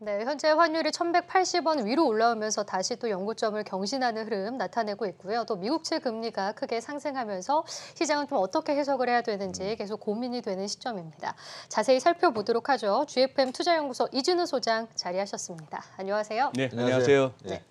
네, 현재 환율이 1,180원 위로 올라오면서 다시 또 연고점을 경신하는 흐름 나타내고 있고요. 또 미국채 금리가 크게 상승하면서 시장은 좀 어떻게 해석을 해야 되는지 계속 고민이 되는 시점입니다. 자세히 살펴보도록 하죠. GFM 투자연구소 이진우 소장 자리하셨습니다. 안녕하세요. 네, 안녕하세요. 안녕하세요. 네.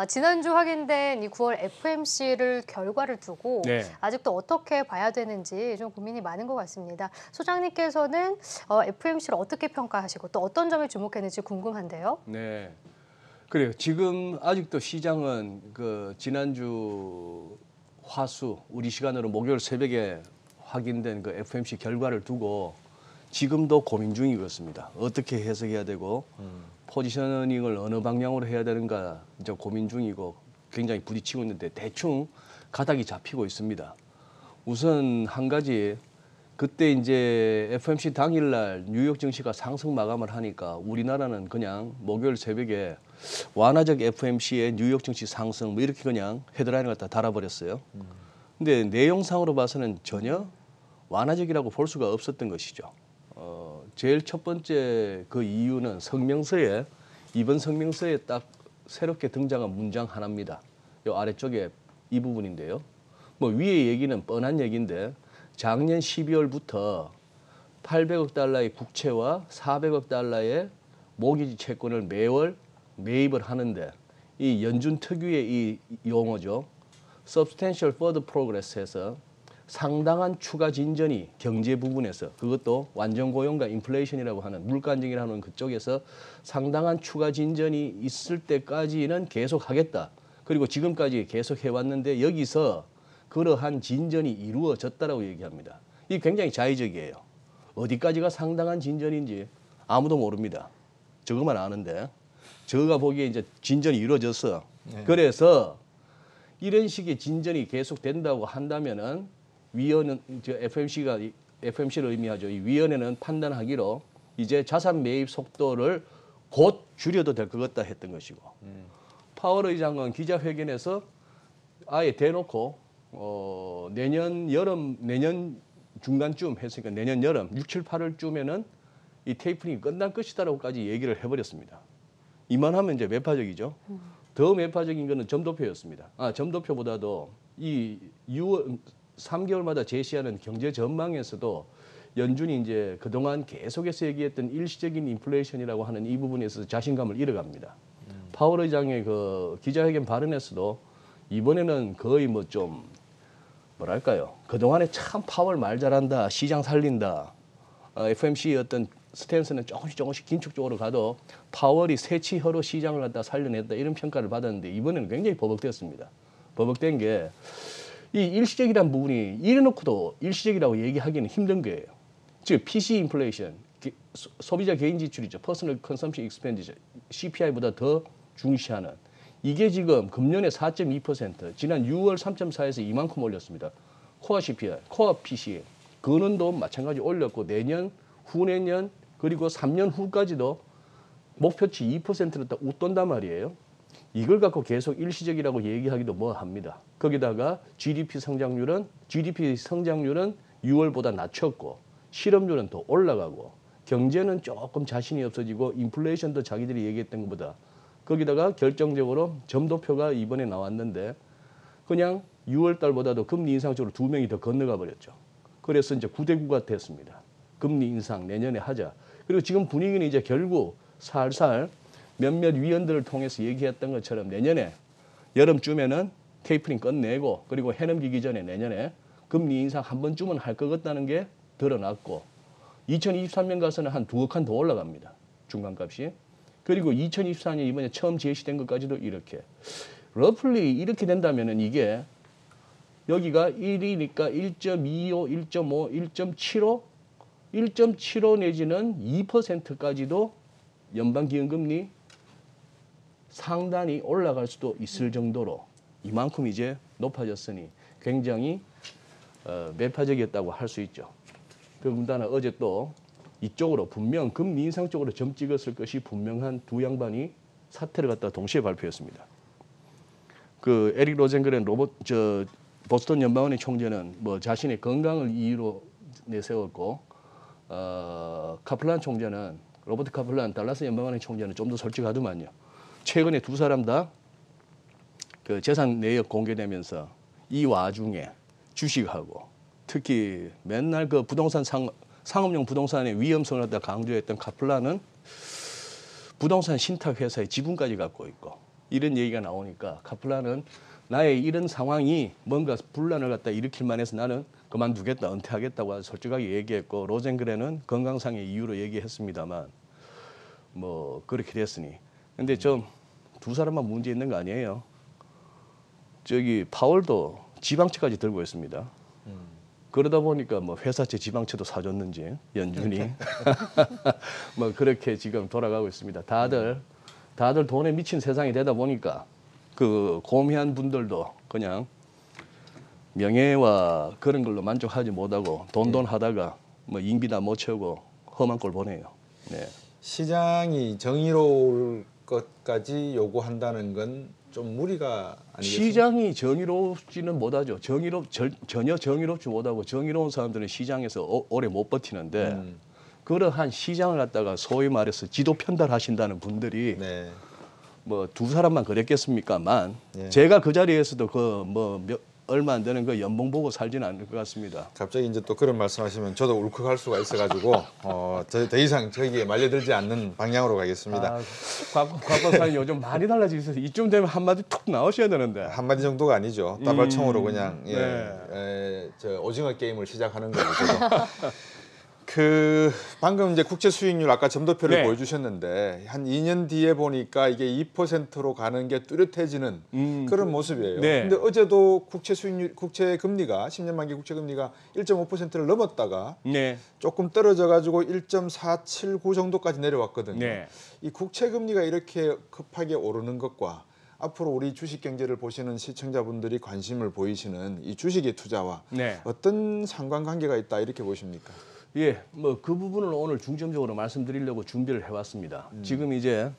지난주 확인된 이 9월 FMC를 결과를 두고 네. 아직도 어떻게 봐야 되는지 좀 고민이 많은 것 같습니다. 소장님께서는 FMC를 어떻게 평가하시고 또 어떤 점에 주목했는지 궁금한데요. 네. 그래요. 지금 아직도 시장은 그 지난주 화수 우리 시간으로 목요일 새벽에 확인된 그 FMC 결과를 두고 지금도 고민 중이었습니다. 어떻게 해석해야 되고 포지셔닝을 어느 방향으로 해야 되는가 이제 고민 중이고 굉장히 부딪히고 있는데 대충 가닥이 잡히고 있습니다. 우선 한 가지 그때 이제 FMC 당일날 뉴욕 증시가 상승 마감을 하니까 우리나라는 그냥 목요일 새벽에 완화적 FMC의 뉴욕 증시 상승 뭐 이렇게 그냥 헤드라인을 갖다 달아버렸어요. 근데 내용상으로 봐서는 전혀 완화적이라고 볼 수가 없었던 것이죠. 제일 첫 번째 그 이유는 성명서에 이번 성명서에 딱 새롭게 등장한 문장 하나입니다. 요 아래쪽에 이 부분인데요. 뭐 위에 얘기는 뻔한 얘기인데 작년 12월부터 800억 달러의 국채와 400억 달러의 모기지 채권을 매월 매입을 하는데 이 연준 특유의 이 용어죠. Substantial Further Progress에서 상당한 추가 진전이 경제 부분에서 그것도 완전 고용과 인플레이션이라고 하는 물가 안정이라는 그쪽에서 상당한 추가 진전이 있을 때까지는 계속하겠다. 그리고 지금까지 계속 해왔는데 여기서 그러한 진전이 이루어졌다라고 얘기합니다. 이 굉장히 자의적이에요. 어디까지가 상당한 진전인지 아무도 모릅니다. 저거만 아는데 저가 보기에 이제 진전이 이루어졌어. 그래서 이런 식의 진전이 계속된다고 한다면은 위원은 FMC를 의미하죠. 이 위원회는 판단하기로 이제 자산 매입 속도를 곧 줄여도 될 것 같다 했던 것이고 파월 의장은 기자회견에서 아예 대놓고 내년 중간쯤 했으니까 내년 여름 6, 7, 8월쯤에는 이 테이퍼링이 끝날 것이다라고까지 얘기를 해버렸습니다. 이만하면 이제 매파적이죠. 더 매파적인 거는 점도표였습니다. 점도표보다도 이 3개월마다 제시하는 경제 전망에서도 연준이 이제 그동안 계속해서 얘기했던 일시적인 인플레이션이라고 하는 이 부분에서 자신감을 잃어갑니다. 파월 의장의 그 기자회견 발언에서도 이번에는 거의 뭐 좀 뭐랄까요. 그동안에 참 파월 말 잘한다, 시장 살린다. FMC의 어떤 스탠스는 조금씩 긴축적으로 가도 파월이 새치혀로 시장을 갖다 살려냈다 이런 평가를 받았는데 이번에는 굉장히 버벅대었습니다. 버벅된 게 이 일시적이라는 부분이 이래놓고도 일시적이라고 얘기하기는 힘든 거예요. 즉 PC 인플레이션, 소비자 개인 지출이죠. 퍼스널 컨섬션 익스펜디처, CPI보다 더 중시하는 이게 지금 금년에 4.2%, 지난 6월 3.4에서 이만큼 올렸습니다. 코어 CPI, 코어 PC, 근원도 마찬가지 올렸고 내년, 후내년 그리고 3년 후까지도 목표치 2%를 딱 웃돈단 말이에요. 이걸 갖고 계속 일시적이라고 얘기하기도 뭐합니다. 거기다가 GDP 성장률은 6월보다 낮췄고 실업률은 더 올라가고 경제는 조금 자신이 없어지고 인플레이션도 자기들이 얘기했던 것보다 거기다가 결정적으로 점도표가 이번에 나왔는데 그냥 6월 달보다도 금리 인상 쪽으로 2명이 더 건너가 버렸죠. 그래서 이제 9대9가 됐습니다. 금리 인상 내년에 하자. 그리고 지금 분위기는 이제 결국 살살 몇몇 위원들을 통해서 얘기했던 것처럼 내년에 여름쯤에는 테이퍼링 끝내고 그리고 해넘기기 전에 내년에 금리 인상 한 번쯤은 할 것 같다는 게 드러났고 2023년 가서는 한 2억 칸 더 올라갑니다. 중간값이. 그리고 2024년 이번에 처음 제시된 것까지도 이렇게. 러플리 이렇게 된다면은 이게 여기가 1이니까 1.25, 1.5, 1.75, 1.75 내지는 2%까지도 연방기금금리 상단이 올라갈 수도 있을 정도로 이만큼 이제 높아졌으니 굉장히 매파적이었다고 할 수 있죠. 더군다나 어제 또 이쪽으로 분명 금리 인상 쪽으로 점 찍었을 것이 분명한 두 양반이 사태를 갖다 동시에 발표했습니다. 그 에릭 로젠그렌 보스턴 연방은행 총재는 뭐 자신의 건강을 이유로 내세웠고 카플란 총재는 로버트 카플란 달라스 연방은행 총재는 좀 더 솔직하더만요. 최근에 두 사람 다 그 재산 내역 공개되면서 이 와중에 주식하고 특히 맨날 그 부동산 상업용 부동산의 위험성을 갖다 강조했던 카플란은 부동산 신탁 회사의 지분까지 갖고 있고 이런 얘기가 나오니까 카플란은 나의 이런 상황이 뭔가 분란을 갖다 일으킬 만해서 나는 그만두겠다, 은퇴하겠다고 솔직하게 얘기했고 로젠그렌은 건강상의 이유로 얘기했습니다만 뭐 그렇게 됐으니. 근데 좀 두 사람만 문제 있는 거 아니에요. 저기 파월도 지방채까지 들고 있습니다. 그러다 보니까 뭐 회사채 지방채도 사줬는지 연준이 뭐 그렇게 지금 돌아가고 있습니다. 다들 돈에 미친 세상이 되다 보니까 그 고미한 분들도 그냥 명예와 그런 걸로 만족하지 못하고 돈 하다가 뭐 임비다 못 채우고 험한 꼴 보내요. 네. 시장이 정의로울 것까지 요구한다는 건 좀 무리가 아니겠습니까? 시장이 정의롭지는 못하죠. 전혀 정의롭지 못하고 정의로운 사람들은 시장에서 오래 못 버티는데 그러한 시장을 갖다가 소위 말해서 지도 편달하신다는 분들이 네. 뭐 두 사람만 그랬겠습니까만 예. 제가 그 자리에서도 그 뭐 얼마 안 되는 그 연봉 보고 살지는 않을 것 같습니다. 갑자기 이제 또 그런 말씀하시면 저도 울컥할 수가 있어가지고 더 이상 저기에 말려들지 않는 방향으로 가겠습니다. 과거사는 요즘 많이 달라지고 있어서 이쯤 되면 한마디 툭 나오셔야 되는데. 한마디 정도가 아니죠. 따발총으로 그냥 네. 저 오징어 게임을 시작하는 거죠. 그 방금 이제 국채 수익률 아까 점도표를 네. 보여주셨는데 한 2년 뒤에 보니까 이게 2%로 가는 게 뚜렷해지는 그런 모습이에요. 네. 근데 어제도 국채 수익률, 국채 금리가 10년 만기 국채 금리가 1.5%를 넘었다가 네. 조금 떨어져 가지고 1.479 정도까지 내려왔거든요. 네. 이 국채 금리가 이렇게 급하게 오르는 것과 앞으로 우리 주식 경제를 보시는 시청자분들이 관심을 보이시는 이 주식의 투자와 네. 어떤 상관관계가 있다 이렇게 보십니까? 예, 뭐 그 부분을 오늘 중점적으로 말씀드리려고 준비를 해왔습니다. 지금 이제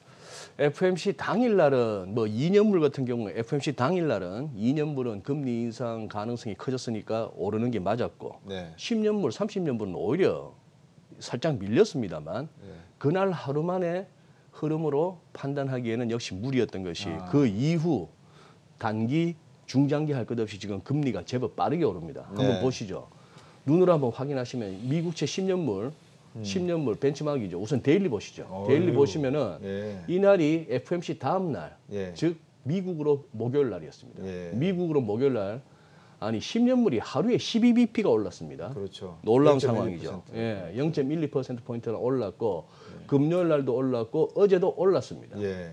FMC 당일날은 뭐 2년물 같은 경우 FMC 당일날은 2년물은 금리 인상 가능성이 커졌으니까 오르는 게 맞았고 네. 10년물, 30년물은 오히려 살짝 밀렸습니다만 그날 하루 만에 흐름으로 판단하기에는 역시 무리였던 것이 그 이후 단기, 중장기 할 것 없이 지금 금리가 제법 빠르게 오릅니다. 한번 네. 보시죠. 눈으로 한번 확인하시면 미국채 10년물 벤치마크이죠. 우선 데일리 보시죠. 데일리 보시면은 예. 이날이 FMC 다음 날, 예. 즉 미국으로 목요일 날이었습니다. 예. 미국으로 목요일 날 아니 10년물이 하루에 12bp가 올랐습니다. 그렇죠. 놀라운 0.12%. 상황이죠. 예, 0.12%포인트가 올랐고 금요일 날도 올랐고 어제도 올랐습니다. 예.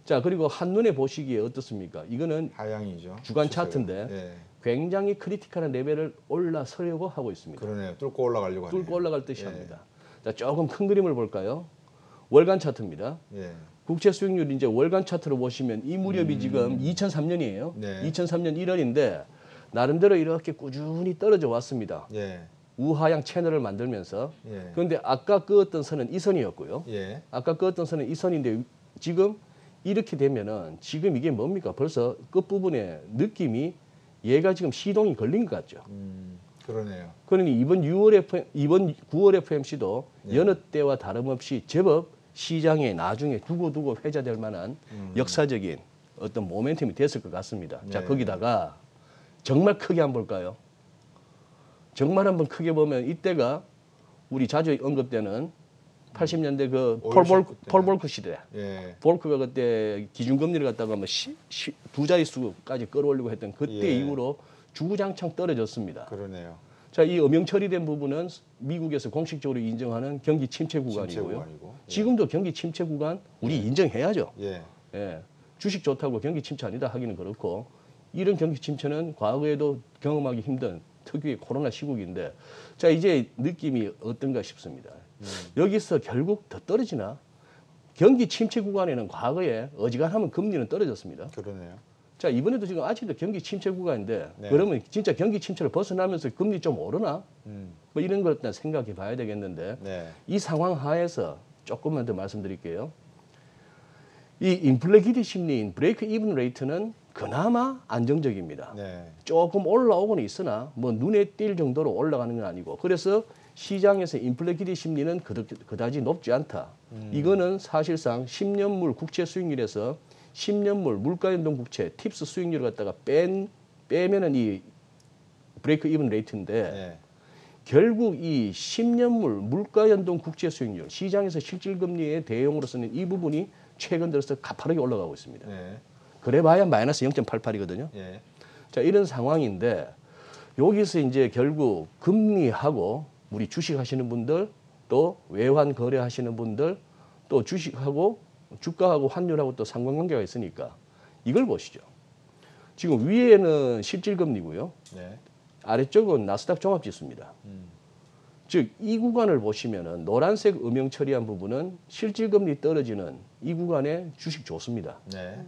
자, 그리고 한눈에 보시기에 어떻습니까? 이거는 하향이죠. 주간 추세가. 차트인데 예. 굉장히 크리티컬한 레벨을 올라서려고 하고 있습니다. 그러네요. 뚫고 올라가려고 하네요. 뚫고 올라갈 듯이 합니다. 자, 조금 큰 그림을 볼까요? 월간 차트입니다. 예. 국채 수익률 이제 월간 차트로 보시면 이 무렵이 지금 2003년이에요. 네. 2003년 1월인데 나름대로 이렇게 꾸준히 떨어져 왔습니다. 예. 우하향 채널을 만들면서. 예. 그런데 아까 그었던 선은 이 선이었고요. 예. 아까 그었던 선은 이 선인데 지금 이렇게 되면은 지금 이게 뭡니까? 벌써 끝부분에 느낌이 얘가 지금 시동이 걸린 것 같죠. 그러네요. 그러니 이번 9월 FMC도 여느 때와 다름없이 제법 시장에 나중에 두고 회자될 만한 역사적인 어떤 모멘텀이 됐을 것 같습니다. 자, 네. 거기다가 정말 크게 한번 볼까요? 정말 한번 크게 보면 이때가 우리 자주 언급되는 80년대 그 오일 쇼크 때. 폴 볼크 시대. 예. 볼크가 그때 기준금리를 갖다가 뭐 두 자릿수까지 끌어올리고 했던 그때 예. 이후로 주구장창 떨어졌습니다. 그러네요. 자, 이 음영 처리된 부분은 미국에서 공식적으로 인정하는 경기 침체 구간이고요. 구간이고. 예. 지금도 경기 침체 구간 우리 인정해야죠. 예. 예. 주식 좋다고 경기 침체 아니다 하기는 그렇고 이런 경기 침체는 과거에도 경험하기 힘든 특유의 코로나 시국인데 자, 이제 느낌이 어떤가 싶습니다. 여기서 결국 더 떨어지나? 경기 침체 구간에는 과거에 어지간하면 금리는 떨어졌습니다. 그러네요. 자, 이번에도 지금 아직도 경기 침체 구간인데 네. 그러면 진짜 경기 침체를 벗어나면서 금리 좀 오르나? 음. 뭐 이런 걸 일단 생각해 봐야 되겠는데 네. 이 상황 하에서 조금만 더 말씀드릴게요. 이 인플레 기대 심리인 브레이크 이븐 레이트는 그나마 안정적입니다. 네. 조금 올라오고는 있으나 뭐 눈에 띌 정도로 올라가는 건 아니고 그래서 시장에서 인플레 기대 심리는 그다지 높지 않다. 이거는 사실상 10년물 국채 수익률에서 10년물 물가연동 국채 팁스 수익률을 갖다가 빼면은 이 브레이크 이븐 레이트인데 네. 결국 이 10년물 물가연동 국채 수익률 시장에서 실질금리의 대용으로서는 이 부분이 최근 들어서 가파르게 올라가고 있습니다. 네. 그래봐야 마이너스 0.88이거든요. 예. 자, 이런 상황인데 여기서 이제 결국 금리하고 우리 주식하시는 분들 또 외환 거래하시는 분들 또 주식하고 주가하고 환율하고 또 상관관계가 있으니까 이걸 보시죠. 지금 위에는 실질금리고요. 네. 아래쪽은 나스닥 종합지수입니다. 즉 이 구간을 보시면은 노란색 음영 처리한 부분은 실질금리 떨어지는 이 구간에 주식 좋습니다. 네.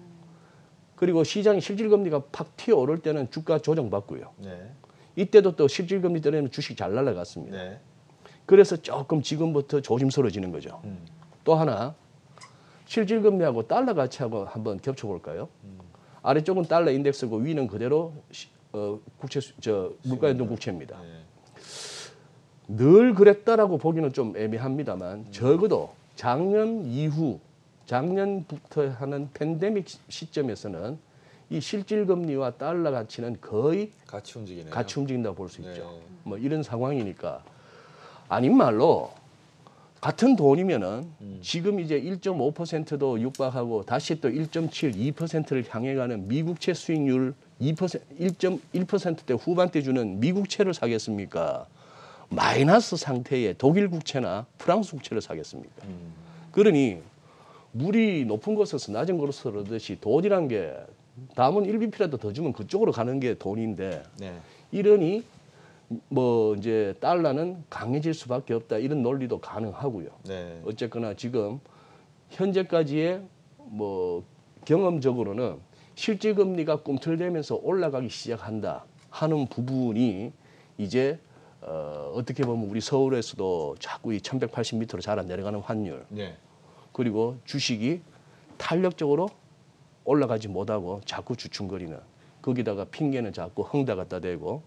그리고 시장이 실질금리가 팍 튀어오를 때는 주가 조정받고요. 네. 이때도 또 실질금리 떨어지면 주식 잘 날아갔습니다. 네. 그래서 조금 지금부터 조심스러워지는 거죠. 또 하나 실질금리하고 달러 가치하고 한번 겹쳐볼까요? 아래쪽은 달러 인덱스고 위는 그대로 국채 물가연동 국채입니다. 네. 늘 그랬다라고 보기는 좀 애매합니다만 적어도 작년 이후 작년부터 하는 팬데믹 시점에서는 이 실질금리와 달러 가치는 거의 같이 움직이네요. 같이 움직인다고 볼 수 네. 있죠. 뭐 이런 상황이니까 아닌 말로 같은 돈이면은 지금 이제 1.5%도 육박하고 다시 또 1.7, 2%를 향해 가는 미국채 수익률 2%, 1.1%대 후반대 주는 미국채를 사겠습니까? 마이너스 상태의 독일 국채나 프랑스 국채를 사겠습니까? 그러니 물이 높은 곳에서 낮은 곳으로 흐르듯이 돈이란 게 남은 1bp라도 더 주면 그쪽으로 가는 게 돈인데 네. 이러니 뭐 이제 달러는 강해질 수밖에 없다 이런 논리도 가능하고요. 네. 어쨌거나 지금 현재까지의 뭐 경험적으로는 실질금리가 꿈틀대면서 올라가기 시작한다 하는 부분이 이제 어떻게 보면 우리 서울에서도 자꾸 이 1180m로 자라 내려가는 환율 네. 그리고 주식이 탄력적으로 올라가지 못하고 자꾸 주춤거리는 거기다가 핑계는 자꾸 헝다 갖다 대고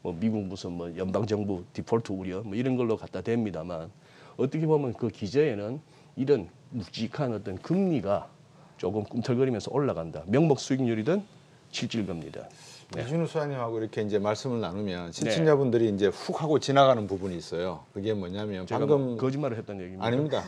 뭐 미국 무슨 뭐 연방정부 디폴트 우려 뭐 이런 걸로 갖다 댑니다만 어떻게 보면 그 기저에는 이런 묵직한 어떤 금리가 조금 꿈틀거리면서 올라간다. 명목 수익률이든 실질금리든. 네. 이준우 소장님하고 이렇게 이제 말씀을 나누면 시청자분들이 이제 훅 하고 지나가는 부분이 있어요. 그게 뭐냐면 제가 방금 뭐 거짓말을 했다는 얘기입니다. 아닙니다.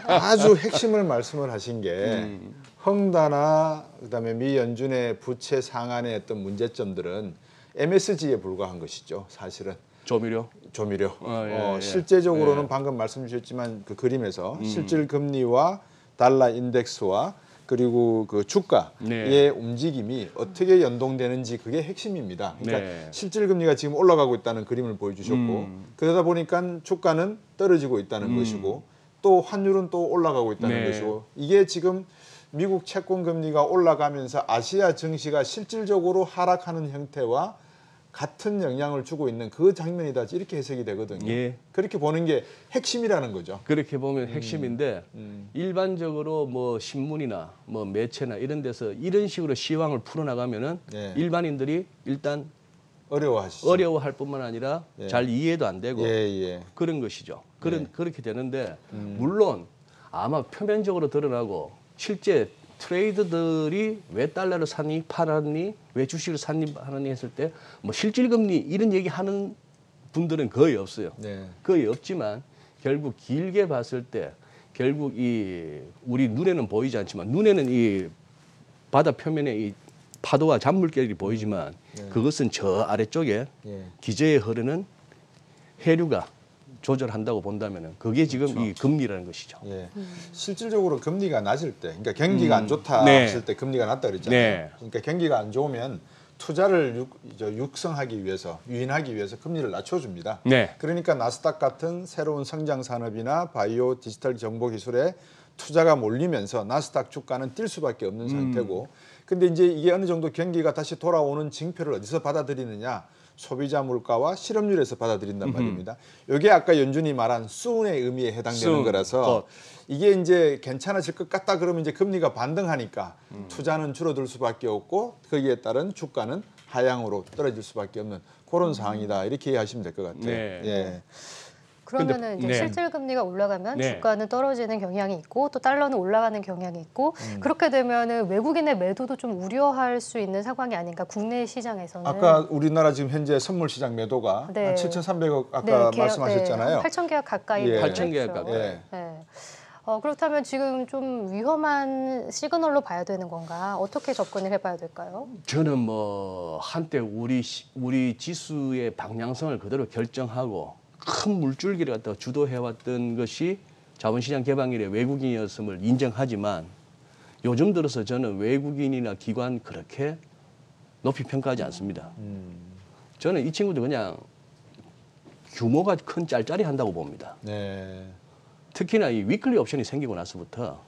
아주 핵심을 말씀을 하신 게 헝다나 그다음에 미 연준의 부채 상한의 어떤 문제점들은 MSG에 불과한 것이죠. 사실은 조미료. 조미료. 예. 실제적으로는 방금 말씀 주셨지만 그 그림에서 실질 금리와 달러 인덱스와 그리고 그 주가의 네. 움직임이 어떻게 연동되는지 그게 핵심입니다. 그러니까 네. 실질 금리가 지금 올라가고 있다는 그림을 보여주셨고 그러다 보니까 주가는 떨어지고 있다는 것이고 또 환율은 또 올라가고 있다는 네. 것이고 이게 지금 미국 채권 금리가 올라가면서 아시아 증시가 실질적으로 하락하는 형태와 같은 영향을 주고 있는 그 장면이다 이렇게 해석이 되거든요. 예. 그렇게 보는 게 핵심이라는 거죠. 그렇게 보면 핵심인데 일반적으로 뭐 신문이나 뭐 매체나 이런 데서 이런 식으로 시황을 풀어나가면은 네. 일반인들이 일단 어려워하시죠. 어려워할 뿐만 아니라 네. 잘 이해도 안 되고 예. 그런 것이죠. 네. 그렇게 되는데 물론 아마 표면적으로 드러나고 실제 트레이더들이 왜 달러를 샀니 팔았니 왜 주식을 샀니 하느니 했을 때 뭐 실질금리 이런 얘기하는 분들은 거의 없어요. 네. 거의 없지만 결국 길게 봤을 때 결국 이 우리 눈에는 보이지 않지만 눈에는 이 바다 표면에 이 파도와 잔물결이 보이지만 그것은 저 아래쪽에 예. 기저에 흐르는 해류가 조절한다고 본다면은 그게 지금 이 금리라는 것이죠. 예. 실질적으로 금리가 낮을 때, 그러니까 경기가 안 좋다 네. 했을 때 금리가 낮다 그랬잖아요. 네. 그러니까 경기가 안 좋으면 투자를 육성하기 위해서, 유인하기 위해서 금리를 낮춰줍니다. 네. 그러니까 나스닥 같은 새로운 성장 산업이나 바이오 디지털 정보 기술에 투자가 몰리면서 나스닥 주가는 뛸 수밖에 없는 상태고, 근데 이제 이게 어느 정도 경기가 다시 돌아오는 징표를 어디서 받아들이느냐? 소비자 물가와 실업률에서 받아들인단 말입니다. 이게 아까 연준이 말한 soon의 의미에 해당되는 soon. 거라서 이게 이제 괜찮아질 것 같다 그러면 이제 금리가 반등하니까 투자는 줄어들 수밖에 없고 거기에 따른 주가는 하향으로 떨어질 수밖에 없는 그런 상황이다. 이렇게 이해하시면 될 것 같아요. 네. 예. 그러면은 이제 네. 실질 금리가 올라가면 네. 주가는 떨어지는 경향이 있고 또 달러는 올라가는 경향이 있고 그렇게 되면은 외국인의 매도도 좀 우려할 수 있는 상황이 아닌가 국내 시장에서는. 아까 우리나라 지금 현재 선물 시장 매도가 네. 한 7,300억 아까 말씀하셨잖아요. 8,000계약 가까이. 예. 8,000계약 됐죠. 가까이. 예. 네. 그렇다면 지금 좀 위험한 시그널로 봐야 되는 건가? 어떻게 접근을 해봐야 될까요? 저는 뭐 한때 우리 지수의 방향성을 그대로 결정하고 큰 물줄기를 갖다가 주도해왔던 것이 자본시장 개방 이래 외국인이었음을 인정하지만 요즘 들어서 저는 외국인이나 기관 그렇게 높이 평가하지 않습니다. 저는 이 친구들 그냥 규모가 큰 짤짤이 한다고 봅니다. 네. 특히나 이 위클리 옵션이 생기고 나서부터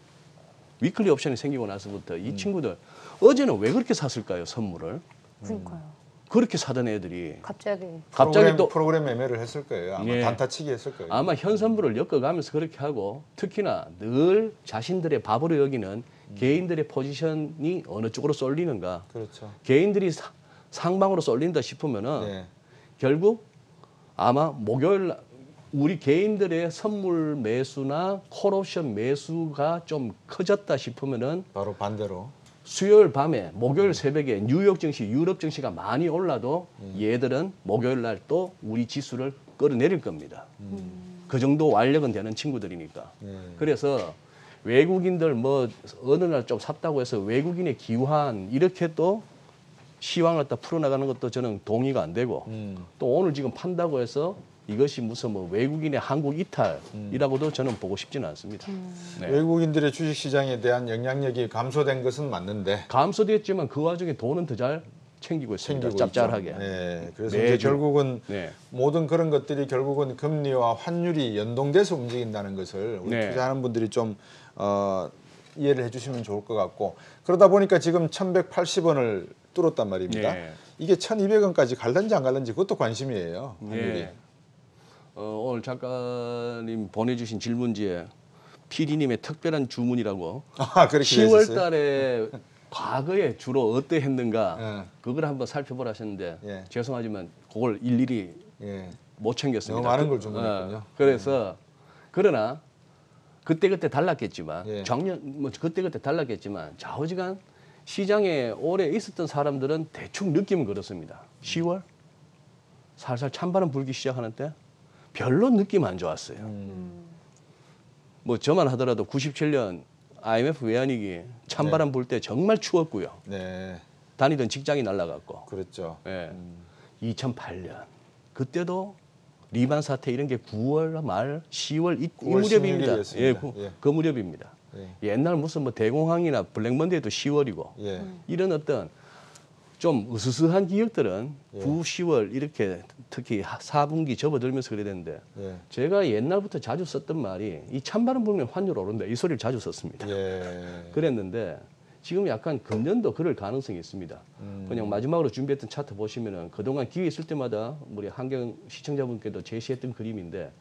이 친구들 어제는 왜 그렇게 샀을까요, 선물을? 그러니까요. 그렇게 사던 애들이 갑자기. 갑자기 또 프로그램 매매를 했을 거예요. 아마 예. 단타치기 했을 거예요. 아마 현 선물을 엮어가면서 그렇게 하고 특히나 늘 자신들의 밥으로 여기는 개인들의 포지션이 어느 쪽으로 쏠리는가 그렇죠. 개인들이 상방으로 쏠린다 싶으면은 네. 결국 아마 목요일 날 우리 개인들의 선물 매수나 콜옵션 매수가 좀 커졌다 싶으면은 바로 반대로. 수요일 밤에 목요일 새벽에 뉴욕 증시, 유럽 증시가 많이 올라도 얘들은 목요일 날 또 우리 지수를 끌어내릴 겁니다. 그 정도 완력은 되는 친구들이니까. 그래서 외국인들 뭐 어느 날 좀 샀다고 해서 외국인의 기환 이렇게 또 시황을 갖다 풀어나가는 것도 저는 동의가 안 되고 또 오늘 지금 판다고 해서 이것이 무슨 뭐 외국인의 한국 이탈이라고도 저는 보고 싶지는 않습니다. 네. 외국인들의 주식시장에 대한 영향력이 감소된 것은 맞는데 감소됐지만 그 와중에 돈은 더 잘 챙기고 있습니다. 챙기고 짭짤하게. 있죠. 네. 그래서 매주. 이제 결국은 네. 모든 그런 것들이 결국은 금리와 환율이 연동돼서 움직인다는 것을 우리 네. 투자하는 분들이 좀 이해를 해주시면 좋을 것 같고 그러다 보니까 지금 1,180원을 뚫었단 말입니다. 네. 이게 1,200원까지 갈는지 안 갈는지 그것도 관심이에요. 환율이. 예. 오늘 작가님 보내주신 질문지에 PD님의 특별한 주문이라고 아, 그렇게 10월 되셨어요? 달에 과거에 주로 어떠했는가 예. 그걸 한번 살펴보라 하셨는데 예. 죄송하지만 그걸 일일이 예. 못 챙겼습니다. 너무 많은 걸 주문했군요. 그래서 그러나 그때그때 달랐겠지만 예. 작년 뭐 그때그때 달랐겠지만 좌우지간 시장에 오래 있었던 사람들은 대충 느낌은 그렇습니다. 10월 살살 찬바람 불기 시작하는 때 별로 느낌 안 좋았어요. 뭐 저만 하더라도 97년 IMF 외환위기 찬바람 불 때 정말 추웠고요. 네. 다니던 직장이 날아갔고. 그렇죠. 예. 2008년 그때도 리만 사태 이런 게 9월 말 10월 이 9월 무렵입니다. 16일이었습니다. 예, 예. 그 무렵입니다. 예. 옛날 무슨 뭐 대공황이나 블랙먼데이도 10월이고 예. 이런 어떤 좀 으스스한 기억들은 예. 9, 10월 이렇게 특히 4분기 접어들면서 그래야 되는데 예. 제가 옛날부터 자주 썼던 말이 이 찬바람 불면 환율 오른다 이 소리를 자주 썼습니다. 예. 그랬는데 지금 약간 금년도 그럴 가능성이 있습니다. 그냥 마지막으로 준비했던 차트 보시면은 그동안 기회 있을 때마다 우리 한경 시청자분께도 제시했던 그림인데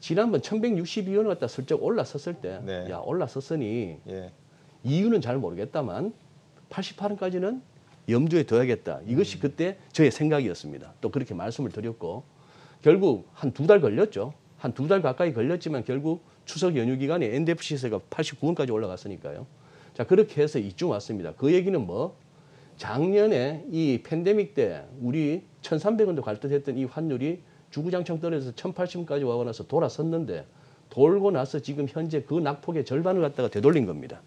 지난번 1162원 갖다 슬쩍 올라섰을 때 네. 야 올라섰으니 예. 이유는 잘 모르겠다만 88원까지는 염두에 둬야겠다. 이것이 그때 저의 생각이었습니다. 또 그렇게 말씀을 드렸고 결국 한 2달 걸렸죠. 한 2달 가까이 걸렸지만 결국 추석 연휴 기간에 NDF 시세가 89원까지 올라갔으니까요. 자 그렇게 해서 이쯤 왔습니다. 그 얘기는 뭐 작년에 이 팬데믹 때 우리 1,300원도 갈 듯했던 이 환율이 주구장창 떨어져서 1,080원까지 와고 나서 돌아섰는데 돌고 나서 지금 현재 그 낙폭의 절반을 갖다가 되돌린 겁니다.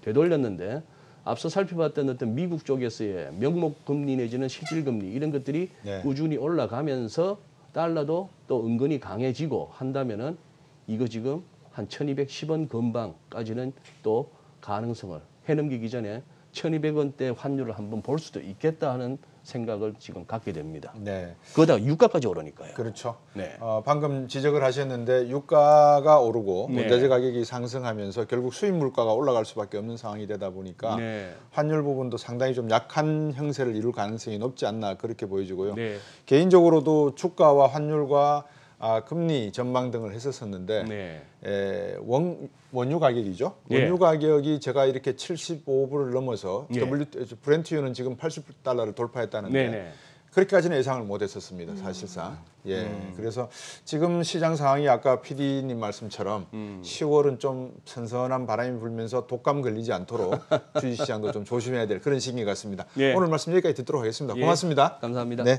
되돌렸는데 앞서 살펴봤던 어떤 미국 쪽에서의 명목 금리 내지는 실질 금리 이런 것들이 네. 꾸준히 올라가면서 달러도 또 은근히 강해지고 한다면은 이거 지금 한 1,210원 근방까지는 또 가능성을 해넘기기 전에 1,200원대 환율을 한번 볼 수도 있겠다 하는 생각을 지금 갖게 됩니다. 네. 그러다가 유가까지 오르니까요. 그렇죠. 네. 방금 지적을 하셨는데 유가가 오르고 네. 원자재 가격이 상승하면서 결국 수입 물가가 올라갈 수밖에 없는 상황이 되다 보니까 네. 환율 부분도 상당히 좀 약한 형세를 이룰 가능성이 높지 않나 그렇게 보여지고요. 네. 개인적으로도 주가와 환율과 금리 전망 등을 했었었는데 네. 원유 가격이죠. 예. 원유 가격이 제가 이렇게 75불을 넘어서 예. 브렌트유는 지금 80달러를 돌파했다는데 네네. 그렇게까지는 예상을 못했었습니다. 사실상. 예. 그래서 지금 시장 상황이 아까 PD님 말씀처럼 10월은 좀 선선한 바람이 불면서 독감 걸리지 않도록 주식시장도 좀 조심해야 될 그런 시기 같습니다. 예. 오늘 말씀 여기까지 듣도록 하겠습니다. 예. 고맙습니다. 감사합니다. 네.